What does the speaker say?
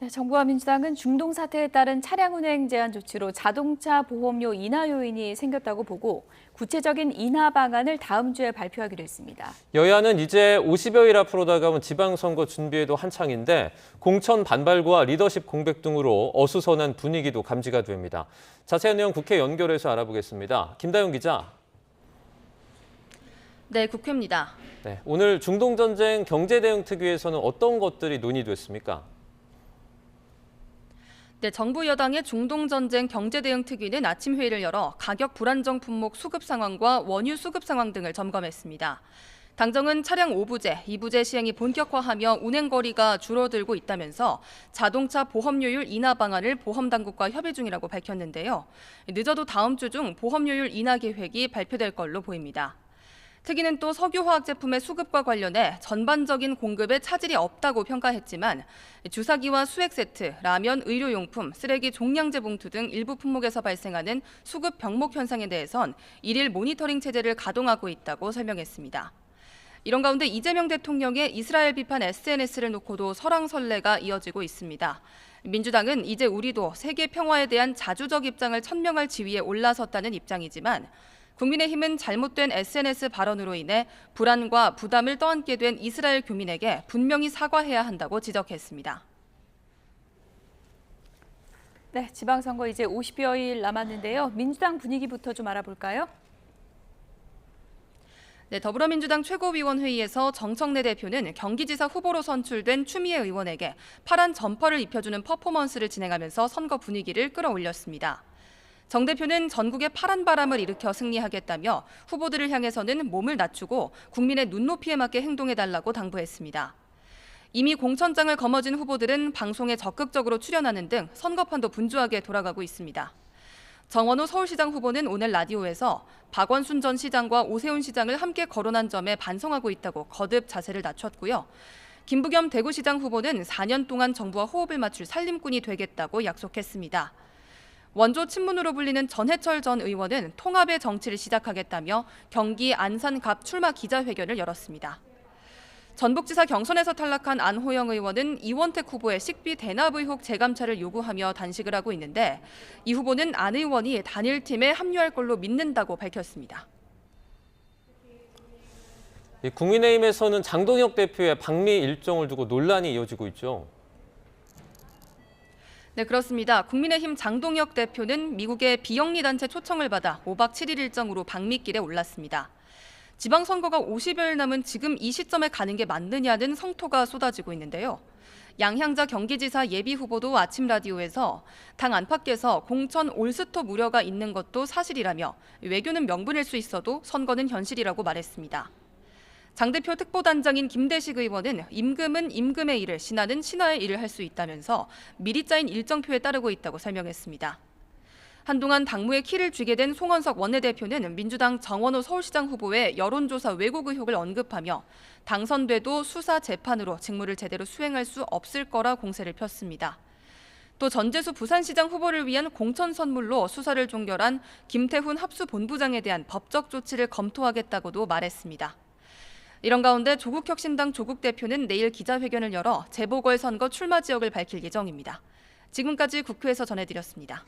네, 정부와 민주당은 중동 사태에 따른 차량 운행 제한 조치로 자동차 보험료 인하 요인이 생겼다고 보고 구체적인 인하 방안을 다음 주에 발표하기로 했습니다. 여야는 이제 50여일 앞으로 다가온 지방선거 준비에도 한창인데 공천 반발과 리더십 공백 등으로 어수선한 분위기도 감지가 됩니다. 자세한 내용 국회 연결해서 알아보겠습니다. 김다영 기자. 네, 국회입니다. 네, 오늘 중동전쟁 경제대응특위에서는 어떤 것들이 논의됐습니까? 네, 정부 여당의 중동전쟁 경제대응특위는 아침 회의를 열어 가격 불안정 품목 수급 상황과 원유 수급 상황 등을 점검했습니다. 당정은 차량 5부제, 2부제 시행이 본격화하며 운행거리가 줄어들고 있다면서 자동차 보험료율 인하 방안을 보험당국과 협의 중이라고 밝혔는데요. 늦어도 다음 주 중 보험료율 인하 계획이 발표될 걸로 보입니다. 특위는 또 석유화학 제품의 수급과 관련해 전반적인 공급에 차질이 없다고 평가했지만 주사기와 수액 세트, 라면, 의료용품, 쓰레기 종량제 봉투 등 일부 품목에서 발생하는 수급 병목 현상에 대해선 일일 모니터링 체제를 가동하고 있다고 설명했습니다. 이런 가운데 이재명 대통령의 이스라엘 비판 SNS를 놓고도 설왕설래가 이어지고 있습니다. 민주당은 이제 우리도 세계 평화에 대한 자주적 입장을 천명할 지위에 올라섰다는 입장이지만 국민의힘은 잘못된 SNS 발언으로 인해 불안과 부담을 떠안게 된 이스라엘 교민에게 분명히 사과해야 한다고 지적했습니다. 네, 지방선거 이제 50여일 남았는데요. 민주당 분위기부터 좀 알아볼까요? 네, 더불어민주당 최고위원회의에서 정청래 대표는 경기지사 후보로 선출된 추미애 의원에게 파란 점퍼를 입혀주는 퍼포먼스를 진행하면서 선거 분위기를 끌어올렸습니다. 정 대표는 전국에 파란 바람을 일으켜 승리하겠다며 후보들을 향해서는 몸을 낮추고 국민의 눈높이에 맞게 행동해달라고 당부했습니다. 이미 공천장을 거머쥔 후보들은 방송에 적극적으로 출연하는 등 선거판도 분주하게 돌아가고 있습니다. 정원호 서울시장 후보는 오늘 라디오에서 박원순 전 시장과 오세훈 시장을 함께 거론한 점에 반성하고 있다고 거듭 자세를 낮췄고요. 김부겸 대구시장 후보는 4년 동안 정부와 호흡을 맞출 살림꾼이 되겠다고 약속했습니다. 원조 친문으로 불리는 전해철 전 의원은 통합의 정치를 시작하겠다며 경기 안산갑 출마 기자회견을 열었습니다. 전북지사 경선에서 탈락한 안호영 의원은 이원택 후보의 식비 대납 의혹 재감찰을 요구하며 단식을 하고 있는데 이 후보는 안 의원이 단일팀에 합류할 걸로 믿는다고 밝혔습니다. 국민의힘에서는 장동혁 대표의 방미 일정을 두고 논란이 이어지고 있죠. 네, 그렇습니다. 국민의힘 장동혁 대표는 미국의 비영리 단체 초청을 받아 5박 7일 일정으로 방미길에 올랐습니다. 지방선거가 50여일 남은 지금 이 시점에 가는 게 맞느냐는 성토가 쏟아지고 있는데요. 양향자 경기지사 예비후보도 아침 라디오에서 당 안팎에서 공천 올스톱 우려가 있는 것도 사실이라며 외교는 명분일 수 있어도 선거는 현실이라고 말했습니다. 장 대표 특보단장인 김대식 의원은 임금은 임금의 일을, 신하는 신하의 일을 할 수 있다면서 미리 짜인 일정표에 따르고 있다고 설명했습니다. 한동안 당무에 키를 쥐게 된 송원석 원내대표는 민주당 정원호 서울시장 후보의 여론조사 왜곡 의혹을 언급하며 당선돼도 수사 재판으로 직무를 제대로 수행할 수 없을 거라 공세를 폈습니다. 또 전재수 부산시장 후보를 위한 공천 선물로 수사를 종결한 김태훈 합수본부장에 대한 법적 조치를 검토하겠다고도 말했습니다. 이런 가운데 조국혁신당 조국 대표는 내일 기자회견을 열어 재보궐선거 출마 지역을 밝힐 예정입니다. 지금까지 국회에서 전해드렸습니다.